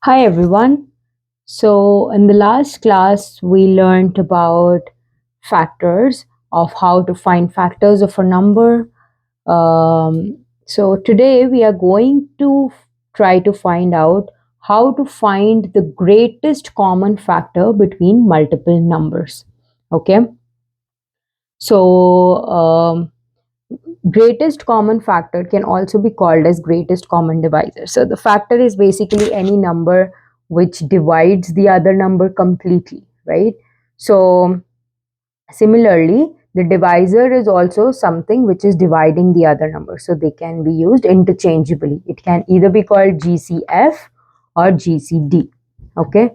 Hi everyone. So, in the last class, we learned about factors of how to find factors of a number. So, today we are going to try to find out how to find the greatest common factor between multiple numbers. Okay. So, greatest common factor can also be called as greatest common divisor. So the factor is basically any number which divides the other number completely, right? So similarly, the divisor is also something which is dividing the other number. So they can be used interchangeably. It can either be called GCF or GCD. Okay.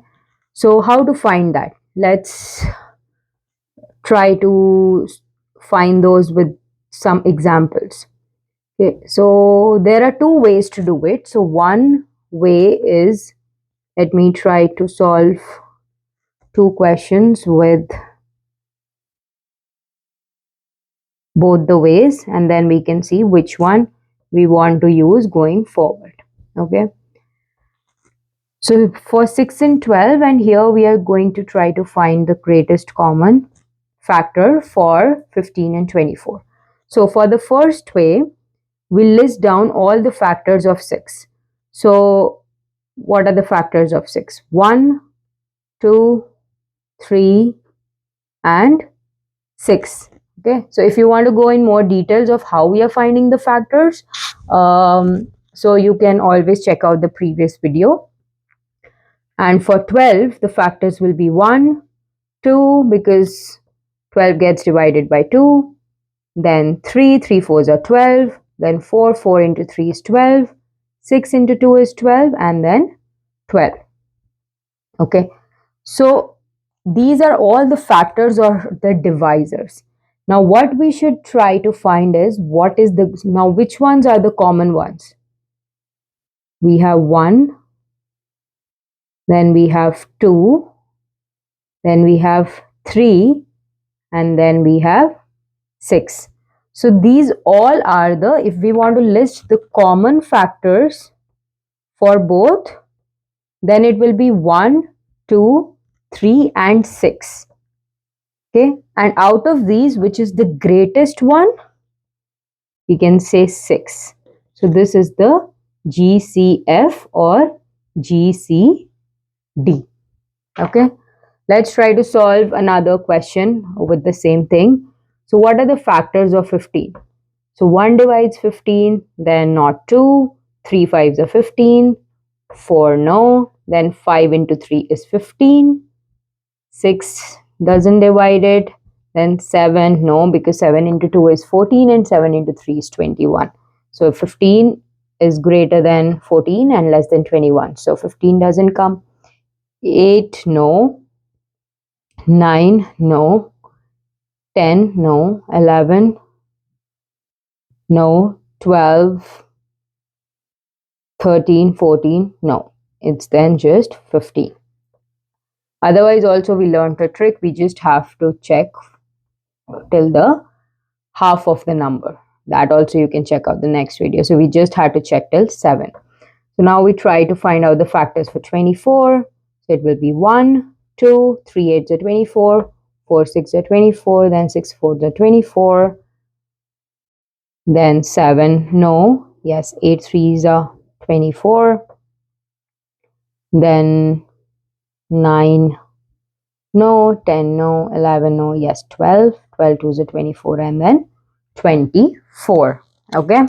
So how to find that? Let's try to find those with some examples. Okay, so there are two ways to do it. So one way is, let me try to solve two questions with both the ways, and then we can see which one we want to use going forward. Okay. So for 6 and 12, and here we are going to try to find the greatest common factor for 15 and 24. So for the first way, we list down all the factors of 6. So what are the factors of 6? 1, 2, 3, and 6. Okay, so if you want to go in more details of how we are finding the factors, so you can always check out the previous video. And for 12, the factors will be 1, 2, because 12 gets divided by 2, then 3, 3 fours are 12, then 4, 4 into 3 is 12, 6 into 2 is 12, and then 12. Okay, so these are all the factors or the divisors. Now what we should try to find is which ones are the common ones. We have 1, then we have 2, then we have 3, and then we have 6. So these all are if we want to list the common factors for both, then it will be 1, 2, 3, and 6. Okay, and out of these, which is the greatest one? We can say 6. So this is the GCF or GCD. Okay, let's try to solve another question with the same thing. So what are the factors of 15? So 1 divides 15, then not 2, 3 fives are 15, 4 no, then 5 into 3 is 15, 6 doesn't divide it, then 7 no, because 7 into 2 is 14 and 7 into 3 is 21. So 15 is greater than 14 and less than 21. So 15 doesn't come. 8 no, 9 no, 10 no, 11 no, 12, 13, 14 no. It's then just 15. Otherwise also we learned a trick. We just have to check till the half of the number. That also you can check out the next video. So we just had to check till 7. So now we try to find out the factors for 24. So it will be 1, 2, 3 8s are 24, 4 6 are 24, then 6 4s are 24, then 7 no, yes, 8 3s are 24, then 9 no, 10 no, 11 no, yes, 12, 12 2s are 24, and then 24. Okay,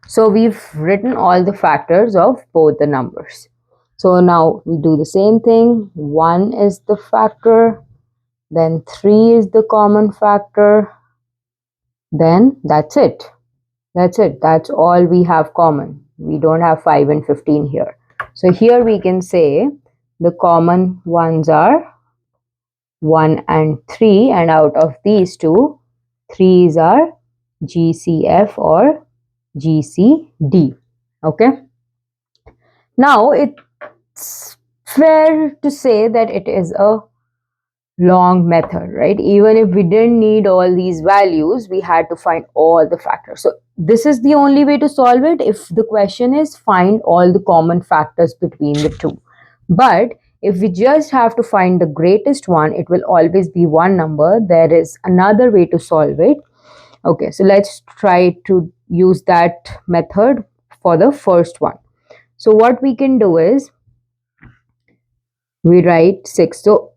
so we've written all the factors of both the numbers. So now we do the same thing. 1 is the factor, then 3 is the common factor, then that's it. That's all we have common. We don't have 5 and 15 here. So here we can say the common ones are 1 and 3, and out of these two, 3's are GCF or GCD. Okay. Now it's fair to say that it is a long method, right? Even if we didn't need all these values, we had to find all the factors. So this is the only way to solve it if the question is find all the common factors between the two. But if we just have to find the greatest one, it will always be one number. There is another way to solve it. Okay, so let's try to use that method for the first one. So what we can do is we write 6. So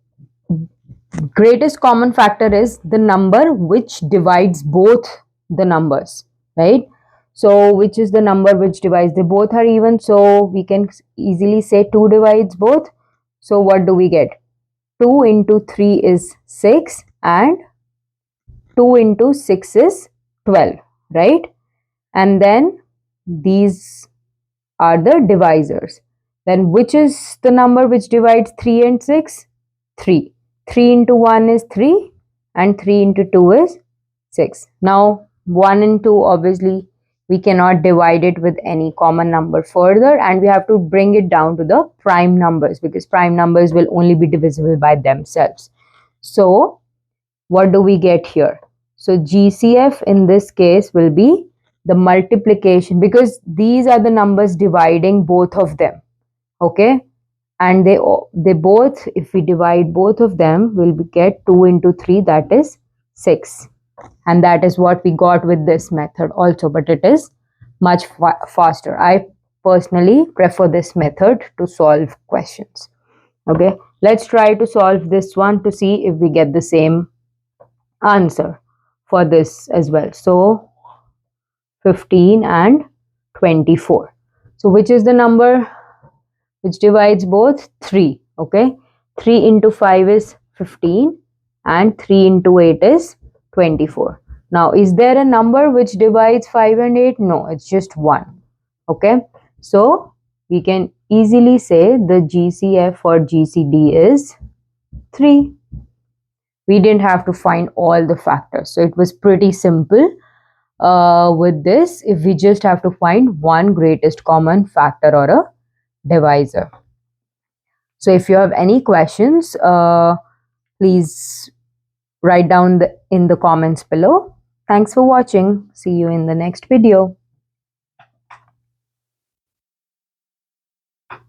greatest common factor is the number which divides both the numbers, right? So which is the number which divides, they both are even, so we can easily say 2 divides both. So what do we get? 2 into 3 is 6 and 2 into 6 is 12, right? And then these are the divisors. Then which is the number which divides 3 and 6? 3. 3 into 1 is 3 and 3 into 2 is 6. Now 1 and 2 obviously we cannot divide it with any common number further, and we have to bring it down to the prime numbers because prime numbers will only be divisible by themselves. So what do we get here? So GCF in this case will be the multiplication, because these are the numbers dividing both of them, okay? And they both, if we divide both of them, will get 2 into 3, that is 6. And that is what we got with this method also, but it is much faster. I personally prefer this method to solve questions. Okay, let's try to solve this one to see if we get the same answer for this as well. So 15 and 24. So which is the number which divides both? 3. Okay, 3 into 5 is 15 and 3 into 8 is 24. Now is there a number which divides 5 and 8? No, it's just 1. Okay, so we can easily say the GCF or GCD is 3. We didn't have to find all the factors, so it was pretty simple with this. If we just have to find one greatest common factor or a divisor. So if you have any questions, please write down in the comments below. Thanks for watching. See you in the next video.